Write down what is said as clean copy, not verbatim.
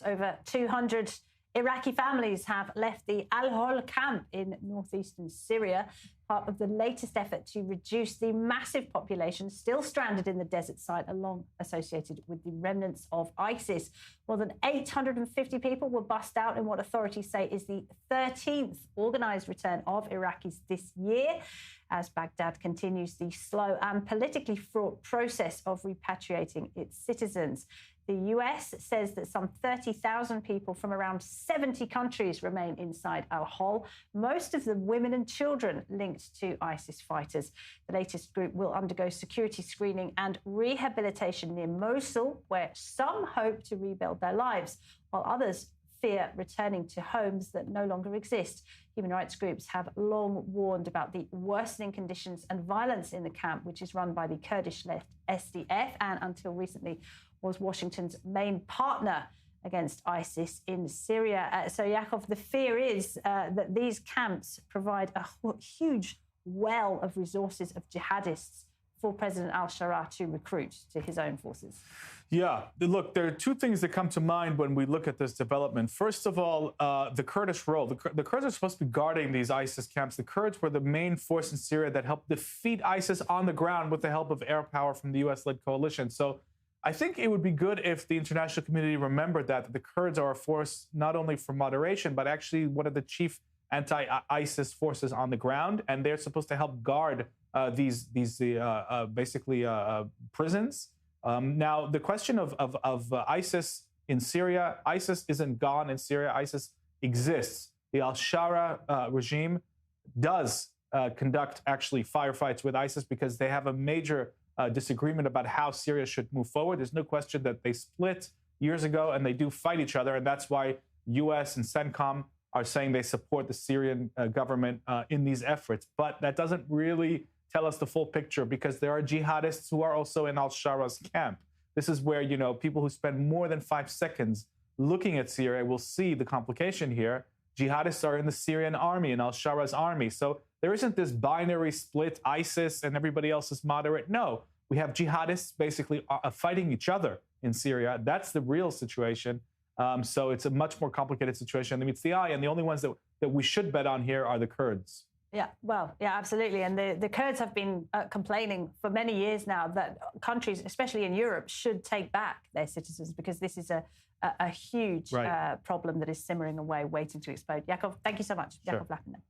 Over 200 Iraqi families have left the Al-Hol camp in northeastern Syria, part of the latest effort to reduce the massive population still stranded in the desert site, long associated with the remnants of ISIS. More than 850 people were bussed out in what authorities say is the 13th organised return of Iraqis this year, as Baghdad continues the slow and politically fraught process of repatriating its citizens. The US says that some 30,000 people from around 70 countries remain inside Al-Hol, most of them women and children linked to ISIS fighters. The latest group will undergo security screening and rehabilitation near Mosul, where some hope to rebuild their lives, while others fear returning to homes that no longer exist. Human rights groups have long warned about the worsening conditions and violence in the camp, which is run by the Kurdish-led SDF and, until recently, was Washington's main partner against ISIS in Syria. So, Yakov, the fear is that these camps provide a huge well of resources of jihadists for President al-Shara to recruit to his own forces. Yeah, look, there are two things that come to mind when we look at this development. First of all, the Kurdish role. The Kurds are supposed to be guarding these ISIS camps. The Kurds were the main force in Syria that helped defeat ISIS on the ground with the help of air power from the US-led coalition. So I think it would be good if the international community remembered that the Kurds are a force not only for moderation, but actually one of the chief anti-ISIS forces on the ground, and they're supposed to help guard these prisons. Now, the question of ISIS in Syria, ISIS isn't gone in Syria. ISIS exists. The al-Shara regime does conduct actually firefights with ISIS because they have a major disagreement about how Syria should move forward. There's no question that they split years ago and they do fight each other, and that's why US and CENTCOM are saying they support the Syrian government in these efforts. But that doesn't really tell us the full picture, because there are jihadists who are also in al-Shara's camp. This is where, people who spend more than 5 seconds looking at Syria will see the complication here. Jihadists are in the Syrian army, in al-Shara's army. So there isn't this binary split, ISIS and everybody else is moderate. No, we have jihadists basically fighting each other in Syria. That's the real situation. So it's a much more complicated situation than meets the eye. And the only ones that we should bet on here are the Kurds. Yeah, well, yeah, absolutely. And the Kurds have been complaining for many years now that countries, especially in Europe, should take back their citizens, because this is a huge problem that is simmering away, waiting to explode. Yakov, thank you so much. Sure. Yakov Lappinen.